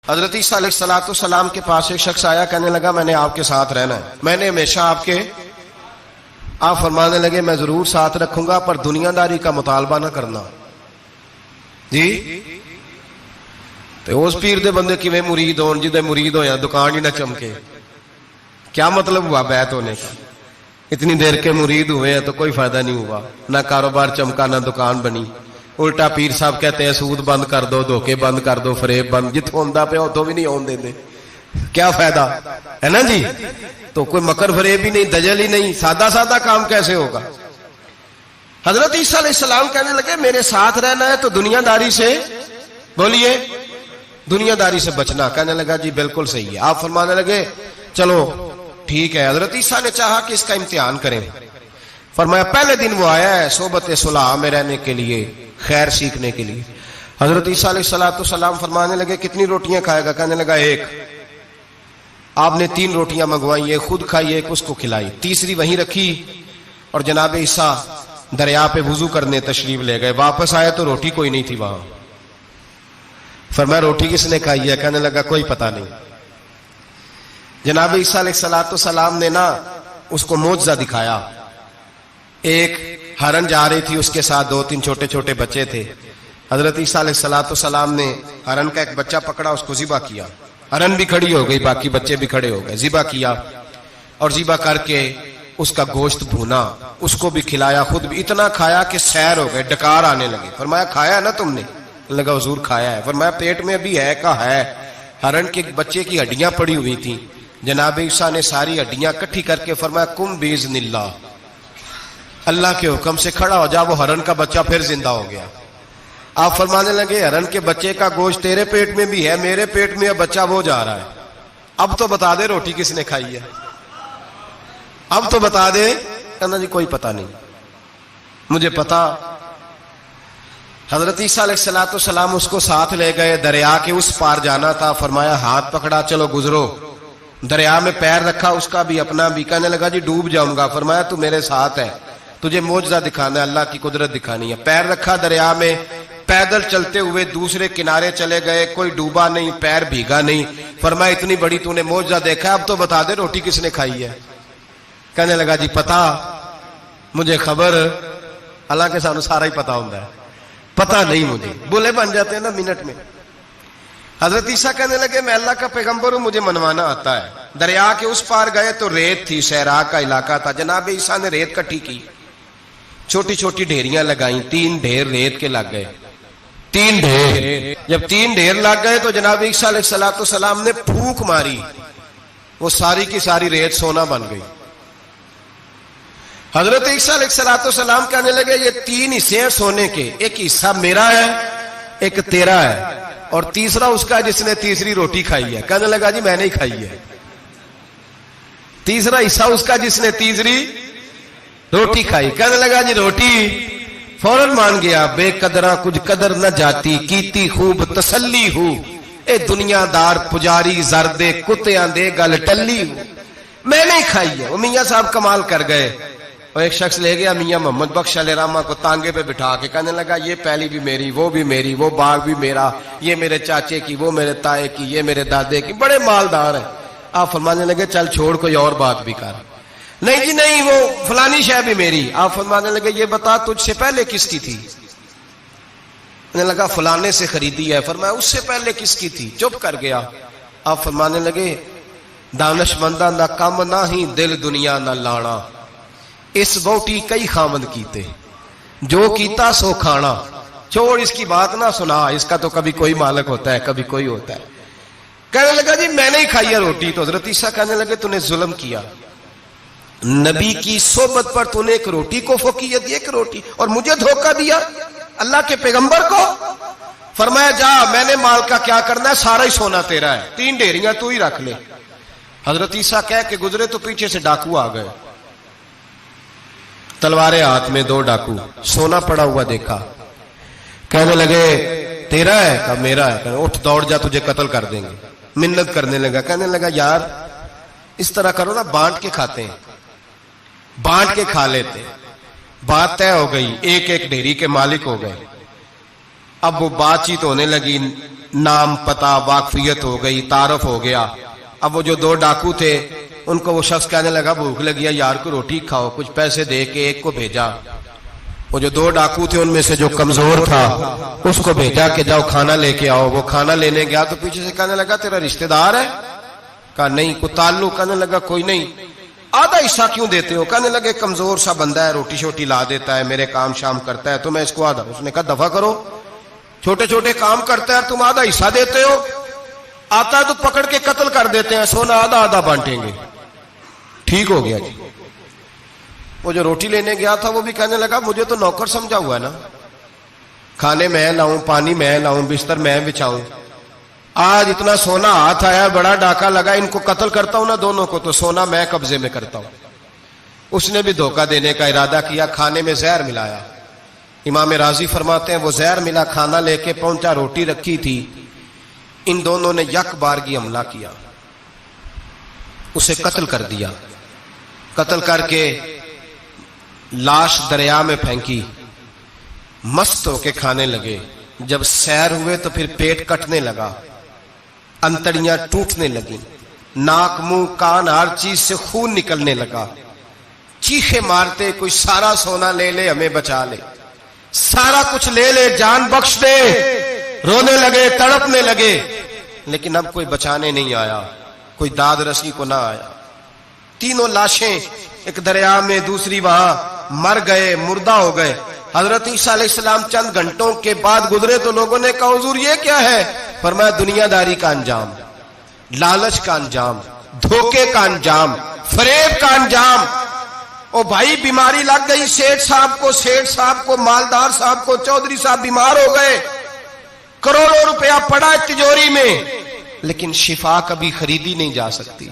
حضرت عیسیٰ علیہ السلام کے پاس ایک شخص آیا، کہنے لگا میں نے آپ کے ساتھ رہنا ہے، میں نے ہمیشہ آپ فرمانے لگے میں ضرور ساتھ رکھوں گا پر دنیا داری کا مطالبہ نہ کرنا جی۔ تو اس پیر دے بندے کی میں مرید ہون جدے مرید ہویا دکان ہی نہ چمکے، کیا مطلب ہوا بیعت ہونے کا؟ اتنی دیر کے مرید ہوئے ہیں تو کوئی فائدہ نہیں ہوا، نہ کاروبار چمکا نہ دکان بنی۔ الٹا پیر صاحب کہتے ہیں سود بند کر دو، دھوکے بند کر دو، فریب بند، جت ہوندا پہ تو بھی نہیں ہون دے دے، کیا فائدہ ہے نا جی؟ تو کوئی مکر فریب ہی نہیں، دجل ہی نہیں، سادہ سادہ کام کیسے ہوگا؟ حضرت عیسیٰ علیہ السلام کہنے لگے میرے ساتھ رہنا ہے تو دنیا داری سے، بولیے دنیا داری سے بچنا۔ کہنے لگا جی بالکل صحیح ہے۔ آپ فرمانے لگے چلو ٹھیک ہے۔ حضرت عیسیٰ نے چاہا کہ اس کا امتحان کریں، فرمایا پہلے دن وہ آیا ہے صحبت صلح میں رہنے کے لیے، خیر سیکھنے کے لیے۔ حضرت عیسیٰ علیہ السلام فرمانے لگے کتنی روٹیاں کھائے گا؟ کہنے لگا ایک۔ آپ نے 3 روٹیاں منگوائی، ایک خود کھائی، ایک اس کو کھلائی، تیسری وہیں رکھی اور جناب عیسیٰ دریا پہ وضو کرنے تشریف لے گئے۔ واپس آئے تو روٹی کوئی نہیں تھی وہاں۔ فرمایا روٹی کس نے کھائی ہے؟ کہنے لگا کوئی پتہ نہیں۔ جناب عیسیٰ علیہ السلام نے نا اس کو معجزہ دکھایا۔ ایک ہرن جا رہی تھی، اس کے ساتھ 2-3 چھوٹے چھوٹے بچے تھے۔ حضرت عیسیٰ علیہ السلام نے ہرن کا ایک بچہ پکڑا، اس کو ذبح کیا۔ ہرن بھی کھڑی ہو گئی، باقی بچے بھی کھڑے ہو گئے۔ ذبح کیا اور ذبح کر کے اس کا گوشت بھونا، اس کو بھی کھلایا، خود بھی اتنا کھایا کہ سیر ہو گئے، ڈکار آنے لگے۔ فرمایا کھایا نا تم نے؟ لگا حضور کھایا ہے۔ فرمایا پیٹ میں ابھی ہے کا ہے؟ ہرن کے بچے کی ہڈیاں پڑی ہوئی تھیں۔ جناب عیسیٰ نے ساری ہڈیاں کٹھی کر کے فرمایا کم باذن اللہ، اللہ کے حکم سے کھڑا ہو جا۔ وہ ہرن کا بچہ پھر زندہ ہو گیا۔ آپ فرمانے لگے ہرن کے بچے کا گوشت تیرے پیٹ میں بھی ہے، میرے پیٹ میں بچہ وہ جا رہا ہے، اب تو بتا دے روٹی کس نے کھائی ہے، اب تو بتا دے۔ کہنا جی کوئی پتہ نہیں، مجھے پتا۔ حضرت عیسیٰ علیہ السلام اس کو ساتھ لے گئے، دریا کے اس پار جانا تھا۔ فرمایا ہاتھ پکڑا چلو گزرو۔ دریا میں پیر رکھا، اس کا بھی اپنا بھی۔ کہنے لگا جی ڈوب جاؤں گا۔ فرمایا تو میرے ساتھ ہے، تجھے معجزہ دکھانا ہے، اللہ کی قدرت دکھانی ہے۔ پیر رکھا دریا میں، پیدل چلتے ہوئے دوسرے کنارے چلے گئے، کوئی ڈوبا نہیں، پیر بھیگا نہیں۔ فرمایا اتنی بڑی تو نے معجزہ دیکھا ہے، اب تو بتا دے روٹی کس نے کھائی ہے؟ کہنے لگا جی پتا، مجھے خبر، حالانکہ سانو سارا ہی پتا ہوتا ہے، پتا نہیں مجھے، بولے بن جاتے ہیں نا منٹ میں۔ حضرت عیسیٰ کہنے لگے میں اللہ کا پیغمبر ہوں، مجھے منوانا آتا ہے۔ دریا کے اس پار گئے تو ریت تھی، صحرا کا علاقہ تھا۔ جناب عیسیٰ نے ریت کٹھی کی، چھوٹی چھوٹی ڈھیریاں لگائیں، 3 ڈھیر ریت کے لگ گئے، 3 ڈھیر۔ جب 3 ڈھیر لگ گئے تو جناب عیسیٰ علیہ السلام نے پھونک ماری، وہ ساری کی ساری ریت سونا بن گئی۔ حضرت عیسیٰ علیہ السلام کہنے لگے یہ 3 حصے ہیں سونے کے، ایک حصہ میرا ہے، ایک تیرا ہے، اور تیسرا اس کا جس نے تیسری روٹی کھائی ہے۔ کہنے لگا جی میں نے ہی کھائی ہے۔ تیسرا حصہ اس کا جس نے تیسری روٹی کھائی۔ کہنے لگا جی روٹی؟ فوراً مان گیا، بے قدرہ کچھ قدر نہ جاتی، کیتی خوب تسلی ہو، اے دنیا دار پجاری زردے کتیاں دے گل ٹلی ہو، میں نے ہی کھائی ہے۔ وہ میاں صاحب کمال کر گئے، اور ایک شخص لے گیا میاں محمد بخش علیہ رحمہ کو تانگے پہ بٹھا کے، کہنے لگا یہ پہلی بھی میری، وہ بھی میری، وہ باغ بھی میرا، یہ میرے چاچے کی، وہ میرے تائے کی، یہ میرے دادے کی، بڑے مالدار ہیں۔ آپ فرمانے لگے چل چھوڑ کوئی اور بات بھی کر۔ نہیں جی نہیں، وہ فلانی شے بھی میری۔ آپ فرمانے لگے یہ بتا تجھ سے پہلے کس کی تھی؟ کہنے لگا فلانے سے خریدی ہے۔ فرمایا اس سے پہلے کس کی تھی؟ چپ کر گیا۔ آپ فرمانے لگے دانش منداں دا کم نہ ہی دل دنیا نہ لانا، اس بوٹی کئی خامد کیتے، جو کیتا سو کھانا، چھوڑ اس کی بات نہ سنا، اس کا تو کبھی کوئی مالک ہوتا ہے کبھی کوئی ہوتا ہے۔ کہنے لگا جی میں نے ہی کھائی ہے روٹی۔ تو حضرت عیسیٰ کہنے لگے تو نے ظلم کیا، نبی کی صحبت پر تو نے ایک روٹی کو فوقیت دی، ایک روٹی، اور مجھے دھوکہ دیا اللہ کے پیغمبر کو۔ فرمایا جا میں نے مال کا کیا کرنا ہے، سارا ہی سونا تیرا ہے، 3 ڈھیریاں تو ہی رکھ لے۔ حضرت عیسیٰ کہہ کے گزرے تو پیچھے سے ڈاکو آ گئے، تلواریں ہاتھ میں، 2 ڈاکو، سونا پڑا ہوا دیکھا۔ کہنے لگے تیرا ہے؟ کہا میرا ہے۔ کہنے اٹھ دوڑ جا تجھے قتل کر دیں گے۔ منت کرنے لگا، کہنے لگا یار اس طرح کرو نا، بانٹ کے کھاتے ہیں، بانٹ کے کھا لیتے۔ بات طے ہو گئی، ایک ایک ڈھیری کے مالک ہو گئے۔ اب وہ بات چیت ہونے لگی، نام پتہ واقفیت ہو گئی، تعارف ہو گیا. اب وہ جو دو ڈاکو تھے ان کو وہ شخص کہنے لگا بھوک لگی ہے یار کو روٹی کھاؤ، کچھ پیسے دے کے ایک کو بھیجا. وہ جو دو ڈاکو تھے ان میں سے جو کمزور تھا اس کو بھیجا کہ جاؤ کھانا لے کے آؤ. وہ کھانا لینے گیا تو پیچھے سے کہنے لگا تیرا رشتہ دار ہے؟ کہا نہیں. کوئی تعلق؟ کہنے لگا کوئی نہیں. آدھا حصہ کیوں دیتے ہو؟ کہنے لگے کمزور سا بندہ ہے، روٹی شوٹی لا دیتا ہے، میرے کام شام کرتا ہے تو میں اس کو آدھا. اس نے کہا دفع کرو، چھوٹے چھوٹے کام کرتا ہے تم آدھا حصہ دیتے ہو، آتا ہے تو پکڑ کے قتل کر دیتے ہیں، سونا آدھا آدھا بانٹیں گے. ٹھیک ہو گیا جی. وہ جو روٹی لینے گیا تھا وہ بھی کہنے لگا مجھے تو نوکر سمجھا ہوا ہے نا، کھانے میں لاؤں، پانی میں لاؤں، بستر میں بچھاؤں. آج اتنا سونا ہاتھ آیا، بڑا ڈاکہ لگا، ان کو قتل کرتا ہوں نا دونوں کو تو سونا میں قبضے میں کرتا ہوں. اس نے بھی دھوکہ دینے کا ارادہ کیا، کھانے میں زہر ملایا. امام راضی فرماتے ہیں وہ زہر ملا، کھانا لے کے پہنچا، روٹی رکھی تھی، ان دونوں نے یک بارگی حملہ کیا، اسے قتل کر دیا. قتل کر کے لاش دریا میں پھینکی، مست ہو کے کھانے لگے. جب سیر ہوئے تو پھر پیٹ کٹنے لگا، انتڑیاں ٹوٹنے لگی، ناک منہ کان ہر چیز سے خون نکلنے لگا. چیخے مارتے کوئی سارا سونا لے لے ہمیں بچا لے، سارا کچھ لے لے جان بخش دے. رونے لگے، تڑپنے لگے، لیکن اب کوئی بچانے نہیں آیا، کوئی داد رسی کو نہ آیا. تینوں لاشیں ایک دریا میں، دوسری وہاں، مر گئے، مردہ ہو گئے. حضرت عیسیٰ علیہ السلام چند گھنٹوں کے بعد گزرے تو لوگوں نے کہا حضور یہ کیا ہے؟ فرمایا دنیا داری کا انجام، لالچ کا انجام، دھوکے کا انجام، فریب کا انجام. او بھائی بیماری لگ گئی سیٹھ صاحب کو، مالدار صاحب کو، چودھری صاحب بیمار ہو گئے، کروڑوں روپیہ پڑا تجوری میں، لیکن شفا کبھی خریدی نہیں جا سکتی،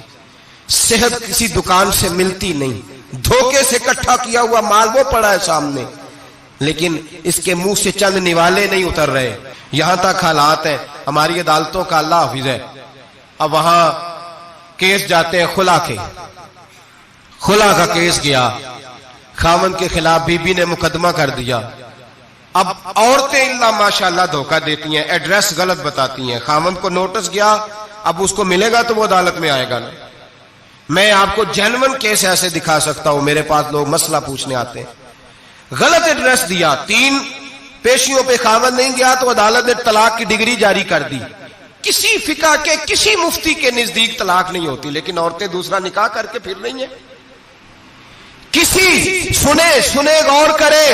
صحت کسی دکان سے ملتی نہیں، دھوکے سے اکٹھا کیا ہوا مال وہ پڑا ہے سامنے، لیکن اس کے منہ سے چند نوالے نہیں اتر رہے. یہاں تک حالات ہیں. ہماری عدالتوں کا اللہ حافظ ہے، اب وہاں کیس جاتے ہیں خلا کا کیس گیا، خاوند کے خلاف بی بی نے مقدمہ کر دیا. اب عورتیں اللہ ماشاءاللہ دھوکہ دیتی ہیں، ایڈریس غلط بتاتی ہیں. خاوند کو نوٹس گیا، اب اس کو ملے گا تو وہ عدالت میں آئے گا نا. میں آپ کو جینون کیس ایسے دکھا سکتا ہوں، میرے پاس لوگ مسئلہ پوچھنے آتے ہیں. غلط ایڈریس دیا، 3 پیشیوں پہ خاوند نہیں گیا تو عدالت نے طلاق کی ڈگری جاری کر دی. کسی فقہ کے کسی مفتی کے نزدیک طلاق نہیں ہوتی، لیکن عورتیں دوسرا نکاح کر کے پھر رہی ہیں. کسی سنے غور کرے،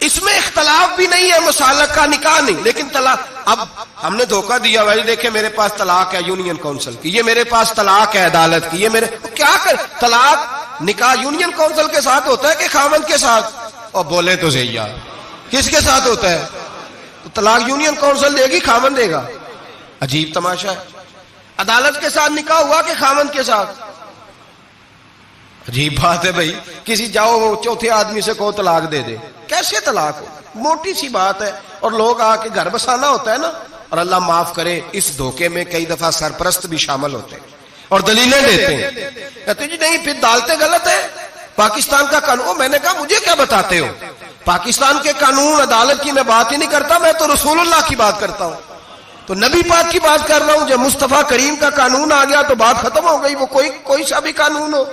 اس میں اختلاف بھی نہیں ہے، مسالک کا نکاح نہیں، لیکن طلاق. اب ہم نے دھوکہ دیا بھائی دیکھیں میرے پاس طلاق ہے یونین کونسل کی، یہ میرے پاس طلاق ہے عدالت کی، یہ میرے کیا کر. طلاق نکاح یونین کونسل کے ساتھ ہوتا ہے کہ خاوند کے ساتھ؟ اور بولے تو صحیح یار، کس کے ساتھ ہوتا ہے؟ تو طلاق یونین کونسل دے گی، خاوند دے گا؟ عجیب تماشا ہے. عدالت کے ساتھ نکاح ہوا کہ خاوند کے ساتھ؟ عجیب بات ہے بھائی. کسی جاؤ چوتھے آدمی سے کہو طلاق دے دے، کیسے طلاق ہو؟ موٹی سی بات ہے. اور لوگ آ کے گھر بسانا ہوتا ہے نا. اور اللہ معاف کرے اس دھوکے میں کئی دفعہ سرپرست بھی شامل ہوتے ہیں اور دلیلیں دیتے ہیں، کہتے جی نہیں پھر ڈالتے غلط ہے، پاکستان کا قانون. میں نے کہا مجھے کیا بتاتے ہو؟ پاکستان کے قانون عدالت کی میں بات ہی نہیں کرتا، میں تو رسول اللہ کی بات کرتا ہوں، تو نبی پاک کی بات کر رہا ہوں. جب مصطفیٰ کریم کا قانون آ گیا تو بات ختم ہو گئی، وہ کوئی سا بھی قانون ہو.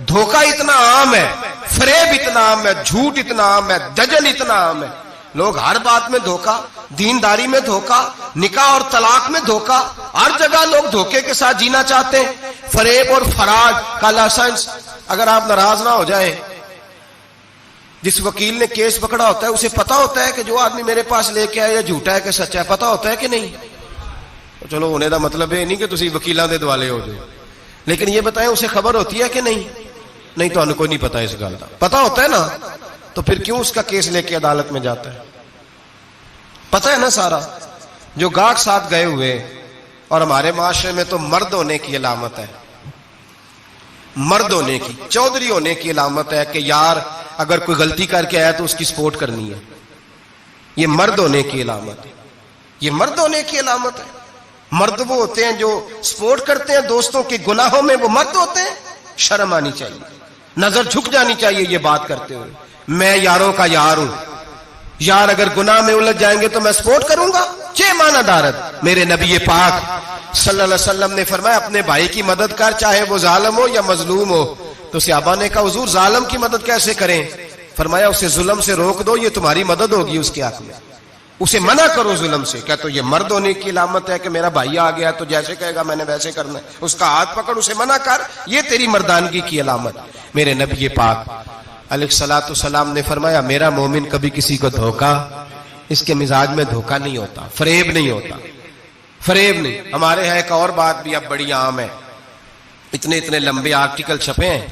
دھوکہ اتنا عام ہے، فریب اتنا عام ہے، جھوٹ اتنا عام ہے، دجل اتنا عام ہے. لوگ ہر بات میں دھوکہ، دینداری میں دھوکہ، نکاح اور طلاق میں دھوکہ، ہر جگہ لوگ دھوکے کے ساتھ جینا چاہتے ہیں. فریب اور فراڈ کا لائسنس. اگر آپ ناراض نہ ہو جائیں، جس وکیل نے کیس پکڑا ہوتا ہے اسے پتا ہوتا ہے کہ جو آدمی میرے پاس لے کے آیا جھوٹا ہے کہ سچا ہے، پتا ہوتا ہے کہ نہیں؟ چلو ہونے کا مطلب یہ نہیں کہ تسی وکیلاں دے دوالے ہو جائے، لیکن یہ بتائیں اسے خبر ہوتی ہے کہ نہیں؟ نہیں تو انہیں کوئی نہیں پتا اس گل کا. پتا ہوتا ہے نا، تو پھر کیوں اس کا کیس لے کے عدالت میں جاتا ہے؟ پتا ہے نا سارا. جو گاہک ساتھ گئے ہوئے، اور ہمارے معاشرے میں تو مرد ہونے کی علامت ہے، مرد ہونے کی، چودھری ہونے کی علامت ہے کہ یار اگر کوئی غلطی کر کے آیا تو اس کی سپورٹ کرنی ہے. یہ مرد ہونے کی علامت ہے، یہ مرد ہونے کی علامت ہے. مرد وہ ہوتے ہیں جو سپورٹ کرتے ہیں دوستوں کے گناہوں میں، وہ مرد ہوتے ہیں. شرم آنی چاہیے، نظر جھک جانی چاہیے یہ بات کرتے ہوئے. میں یاروں کا یار ہوں، یار اگر گناہ میں الجھ جائیں گے تو میں سپورٹ کروں گا؟ چھ معنی دارد میرے نبی پاک صلی اللہ علیہ وسلم نے فرمایا اپنے بھائی کی مدد کر چاہے وہ ظالم ہو یا مظلوم ہو. تو صحابہ نے کہا حضور ظالم کی مدد کیسے کریں؟ فرمایا اسے ظلم سے روک دو، یہ تمہاری مدد ہوگی اس کے حق میں. اسے منع کرو ظلم سے. کیا تو یہ مرد ہونے کی علامت ہے کہ میرا بھائی آ گیا تو جیسے کہے گا میں نے ویسے کرنا ہے؟ اس کا ہاتھ پکڑ، اسے منع کر، یہ تیری مردانگی کی علامت. میرے نبی پاک علیہ الصلوۃ والسلام نے فرمایا میرا مومن کبھی کسی کو دھوکا، اس کے مزاج میں دھوکا نہیں ہوتا، فریب نہیں ہوتا، فریب نہیں. ہمارے ہاں ایک اور بات بھی اب بڑی عام ہے، اتنے لمبے آرٹیکل چھپے ہیں،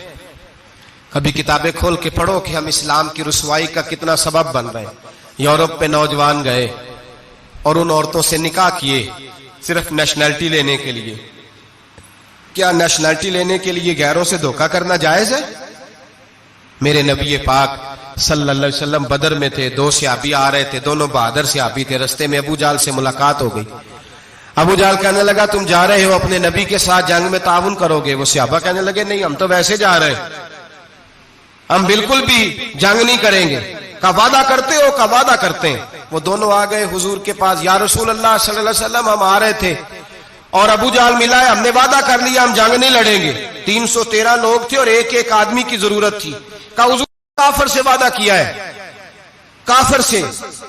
کبھی کتابیں کھول کے پڑھو کہ ہم اسلام کی رسوائی کا کتنا سبب بن رہے ہیں. یورپ پہ نوجوان گئے اور ان عورتوں سے نکاح کیے صرف نیشنلٹی لینے کے لیے. کیا نیشنلٹی لینے کے لیے غیروں سے دھوکا کرنا جائز ہے؟ میرے نبی پاک صلی اللہ علیہ وسلم بدر میں تھے، 2 صحابی آ رہے تھے، دونوں بہادر صحابی تھے. رستے میں ابو جہل سے ملاقات ہو گئی. ابو جہل کہنے لگا تم جا رہے ہو اپنے نبی کے ساتھ جنگ میں تعاون کرو گے؟ وہ صحابہ کہنے لگے نہیں، ہم تو ویسے جا رہے ہیں، ہم بالکل بھی جنگ نہیں کریں گے. کا وعدہ کرتے ہو؟ کا وعدہ کرتے ہیں. وہ دونوں آ گئے حضور کے پاس، یا رسول اللہ صلی اللہ علیہ وسلم ہم آ رہے تھے اور ابو جہل ملا ہے، ہم نے وعدہ کر لیا ہم جنگ نہیں لڑیں گے. 313 لوگ تھے اور ایک آدمی کی ضرورت تھی. کہا حضور کافر سے وعدہ کیا ہے، کافر سے.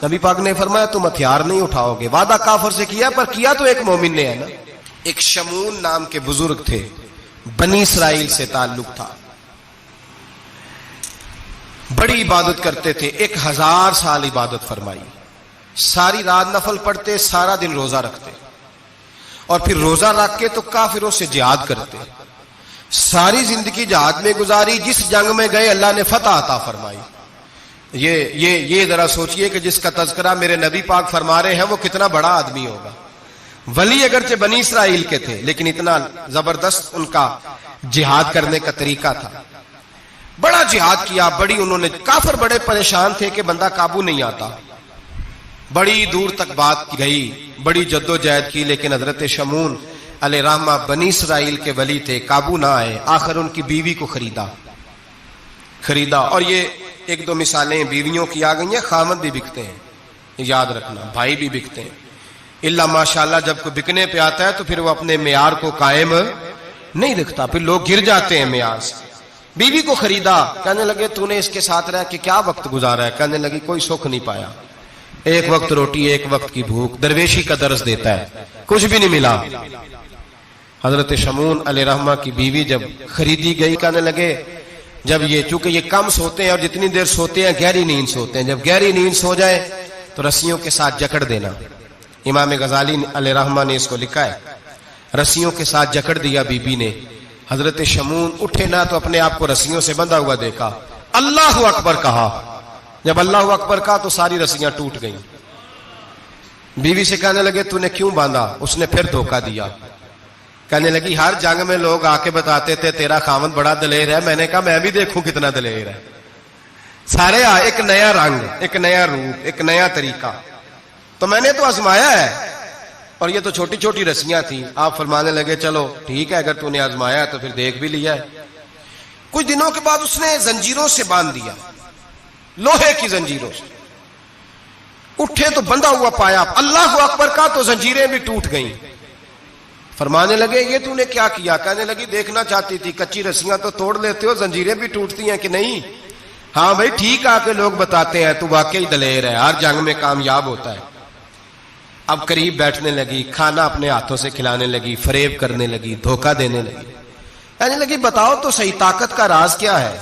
نبی پاک نے فرمایا تم ہتھیار نہیں اٹھاؤ گے. وعدہ کافر سے کیا پر کیا تو ایک مومن نے ہے نا. ایک شمون نام کے بزرگ تھے، بنی اسرائیل سے تعلق تھا، بڑی عبادت کرتے تھے، 1000 سال عبادت فرمائی، ساری رات نفل پڑھتے، سارا دن روزہ رکھتے اور پھر روزہ رکھ کے تو کافروں سے جہاد کرتے. ساری زندگی جہاد میں گزاری، جس جنگ میں گئے اللہ نے فتح عطا فرمائی. یہ ذرا سوچئے کہ جس کا تذکرہ میرے نبی پاک فرما رہے ہیں وہ کتنا بڑا آدمی ہوگا. ولی اگرچہ بنی اسرائیل کے تھے لیکن اتنا زبردست ان کا جہاد کرنے کا طریقہ تھا. بڑا جہاد کیا، بڑی انہوں نے، کافر بڑے پریشان تھے کہ بندہ قابو نہیں آتا. بڑی دور تک بات گئی، بڑی جدوجہد کی، لیکن حضرت شمون علیہ رحمہ بنی اسرائیل کے ولی تھے، قابو نہ آئے. آخر ان کی بیوی کو خریدا. اور یہ 1-2 مثالیں بیویوں کی آ گئی ہیں، خامد بھی بکتے ہیں، یاد رکھنا، بھائی بھی بکتے ہیں. اللہ ماشاءاللہ جب کوئی بکنے پہ آتا ہے تو پھر وہ اپنے معیار کو قائم نہیں رکھتا، پھر لوگ گر جاتے ہیں معیار سے. بیوی کو خریدا. کہنے لگے تو نے اس کے ساتھ رہ کے کیا وقت گزارا ہے؟ کہنے لگی کوئی سکھ نہیں پایا، ایک وقت روٹی ایک وقت کی بھوک، درویشی کا درس دیتا ہے، کچھ بھی نہیں ملا. حضرت شمون علیہ رحمہ کی بیوی جب خریدی گئی، کہنے لگے جب یہ، چونکہ یہ کم سوتے ہیں اور جتنی دیر سوتے ہیں گہری نیند سوتے ہیں، جب گہری نیند سو جائے تو رسیوں کے ساتھ جکڑ دینا. امام غزالی علیہ رحمہ نے اس کو لکھا ہے، رسیوں کے ساتھ جکڑ دیا بیوی نے. حضرت شمون اٹھے نہ تو اپنے آپ کو رسیوں سے بندھا ہوا دیکھا، اللہ اکبر کہا. جب اللہ اکبر کہا تو ساری رسیاں ٹوٹ گئیں. بیوی سے کہنے لگے تو نے کیوں باندھا؟ اس نے پھر دھوکہ دیا. کہنے لگی ہر جنگ میں لوگ آ کے بتاتے تھے تیرا خاوند بڑا دلیر ہے، میں نے کہا میں بھی دیکھوں کتنا دلیر ہے. سارے ایک نیا رنگ، ایک نیا روپ، ایک نیا طریقہ، تو میں نے تو آزمایا ہے. اور یہ تو چھوٹی چھوٹی رسیاں تھیں. آپ فرمانے لگے چلو ٹھیک ہے اگر تو نے آزمایا تو پھر دیکھ بھی لیا ہے. کچھ دنوں کے بعد اس نے زنجیروں سے باندھ دیا، لوہے کی زنجیروں سے. اٹھے تو بندھا ہوا پایا، اللہ اکبر کا تو زنجیریں بھی ٹوٹ گئیں. فرمانے لگے یہ تو نے کیا کیا؟ کہنے لگی دیکھنا چاہتی تھی، کچی رسیاں تو توڑ لیتے ہو، زنجیریں بھی ٹوٹتی ہیں کہ نہیں؟ ہاں بھائی ٹھیک آ کے لوگ بتاتے ہیں تو واقعی دلیر ہے، ہر جنگ میں کامیاب ہوتا ہے. اب قریب بیٹھنے لگی، کھانا اپنے ہاتھوں سے کھلانے لگی، فریب کرنے لگی، دھوکہ دینے لگی. کہنے لگی بتاؤ تو صحیح طاقت کا راز کیا ہے؟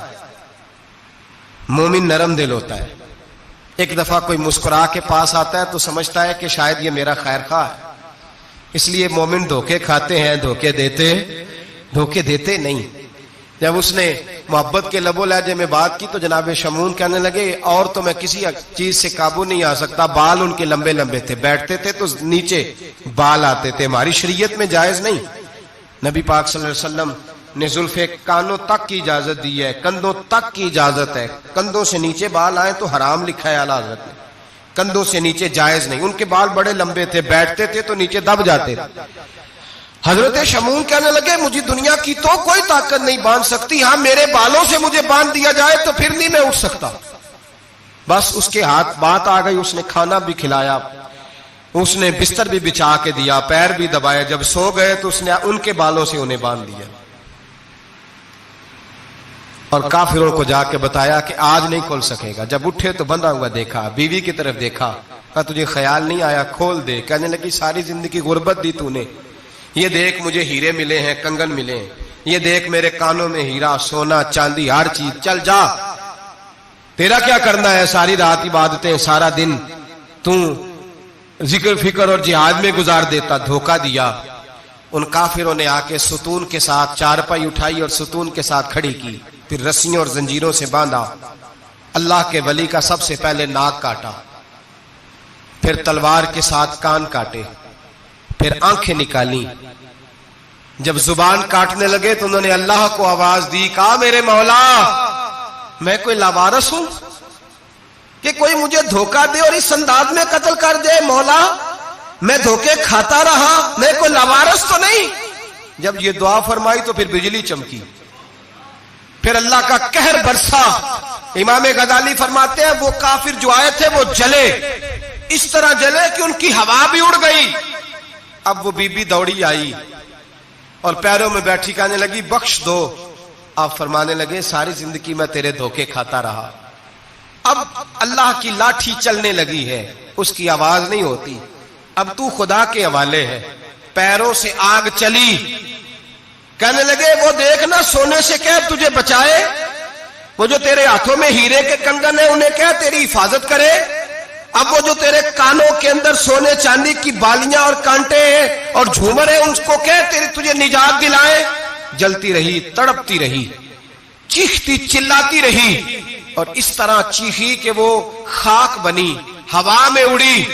مومن نرم دل ہوتا ہے. ایک دفعہ کوئی مسکرا کے پاس آتا ہے تو سمجھتا ہے کہ شاید یہ میرا خیر خواہ ہے، اس لیے مومن دھوکے کھاتے ہیں، دھوکے دیتے نہیں. جب اس نے محبت کے لب و لہجے میں بات کی تو جناب شمون کہنے لگے اور تو میں کسی چیز سے قابو نہیں آ سکتا. بال ان کے لمبے لمبے تھے، بیٹھتے تھے تو نیچے بال آتے تھے، ہماری شریعت میں جائز نہیں. نبی پاک صلی اللہ علیہ وسلم نے زلفے کانوں تک کی اجازت دی ہے، کندھوں تک کی اجازت ہے. کندھوں سے نیچے بال آئے تو حرام لکھا ہے اعلی حضرت نے، کندھوں سے نیچے جائز نہیں. ان کے بال بڑے لمبے تھے، بیٹھتے تھے تو نیچے دب جاتے تھے. حضرت شمون کہنے لگے مجھے دنیا کی تو کوئی طاقت نہیں باندھ سکتی، ہاں میرے بالوں سے مجھے باندھ دیا جائے تو پھر نہیں میں اٹھ سکتا. بس اس کے ہاتھ بات آ گئی، اس نے کھانا بھی کھلایا، اس نے بستر بھی بچھا کے دیا، پیر بھی دبایا، جب سو گئے تو اس نے ان کے بالوں سے انہیں باندھ دیا اور کافروں کو جا کے بتایا کہ آج نہیں کھول سکے گا۔ جب اٹھے تو بندھا ہوا دیکھا، بیوی کی طرف دیکھا، کہا تجھے خیال نہیں آیا کھول دے؟ کہنے لگی ساری زندگی غربت دی تو نے، یہ دیکھ مجھے ہیرے ملے ہیں، کنگن ملے ہیں، یہ دیکھ میرے کانوں میں ہیرا، سونا، چاندی، ہر چیز، چل جا، تیرا کیا کرنا ہے؟ ساری رات عبادتیں، سارا دن تو ذکر فکر اور جہاد میں گزار دیتا۔ دھوکہ دیا۔ ان کافروں نے آ کے ستون کے ساتھ چارپائی اٹھائی اور ستون کے ساتھ کھڑی کی، پھر رسیوں اور زنجیروں سے باندھا۔ اللہ کے ولی کا سب سے پہلے ناک کاٹا، پھر تلوار کے ساتھ کان کاٹے، پھر آنکھیں نکالی۔ جب زبان کاٹنے لگے تو انہوں نے اللہ کو آواز دی، کہا میرے مولا میں کوئی لاوارث ہوں کہ کوئی مجھے دھوکہ دے اور اس انداز میں قتل کر دے؟ مولا میں دھوکے کھاتا رہا، میں کوئی لاوارث تو نہیں؟ جب یہ دعا فرمائی تو پھر بجلی چمکی، پھر اللہ کا قہر برسا۔ امام غزالی فرماتے ہیں وہ کافر جو آئے تھے وہ جلے، اس طرح جلے کہ ان کی ہوا بھی اڑ گئی۔ اب وہ بی بی دوڑی آئی اور پیروں میں بیٹھی کہنے لگی بخش دو۔ آپ فرمانے لگے ساری زندگی میں تیرے دھوکے کھاتا رہا، اب اللہ کی لاٹھی چلنے لگی ہے، اس کی آواز نہیں ہوتی، اب تو خدا کے حوالے ہے۔ پیروں سے آگ چلی، کہنے لگے وہ دیکھنا سونے سے کہہ تجھے بچائے، وہ جو تیرے ہاتھوں میں ہیرے کے کنگن ہیں انہیں کہہ تیری حفاظت کرے، اب وہ جو تیرے کانوں کے اندر سونے چاندی کی بالیاں اور کانٹے ہیں اور جھومر ہیں ان کو کہہ تجھے نجات دلائے۔ جلتی رہی، تڑپتی رہی، چیختی چلاتی رہی، اور اس طرح چیخی کہ وہ خاک بنی، ہوا میں اڑی۔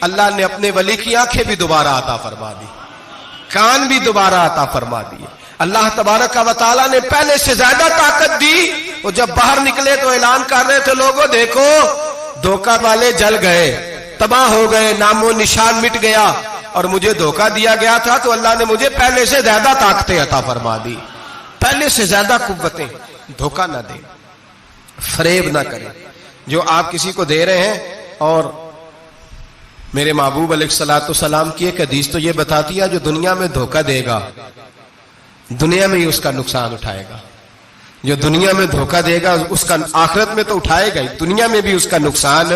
اللہ نے اپنے ولی کی آنکھیں بھی دوبارہ عطا فرما دی، کان بھی دوبارہ عطا فرما دیے۔ اللہ تبارک و تعالیٰ نے پہلے سے زیادہ طاقت دی۔ وہ جب باہر نکلے تو اعلان کر رہے تھے لوگوں دیکھو دھوکہ والے جل گئے، تباہ ہو گئے، نام و نشان مٹ گیا، اور مجھے دھوکہ دیا گیا تھا تو اللہ نے مجھے پہلے سے زیادہ طاقتیں عطا فرما دی، پہلے سے زیادہ قوتیں۔ دھوکہ نہ دیں، فریب نہ کریں۔ جو آپ کسی کو دے رہے ہیں، اور میرے محبوب علیہ الصلوۃ والسلام کی ایک حدیث تو یہ بتاتی ہے جو دنیا میں دھوکہ دے گا دنیا میں ہی اس کا نقصان اٹھائے گا، جو دنیا میں دھوکہ دے گا اس کا آخرت میں تو اٹھائے گا ہی، دنیا میں بھی اس کا نقصان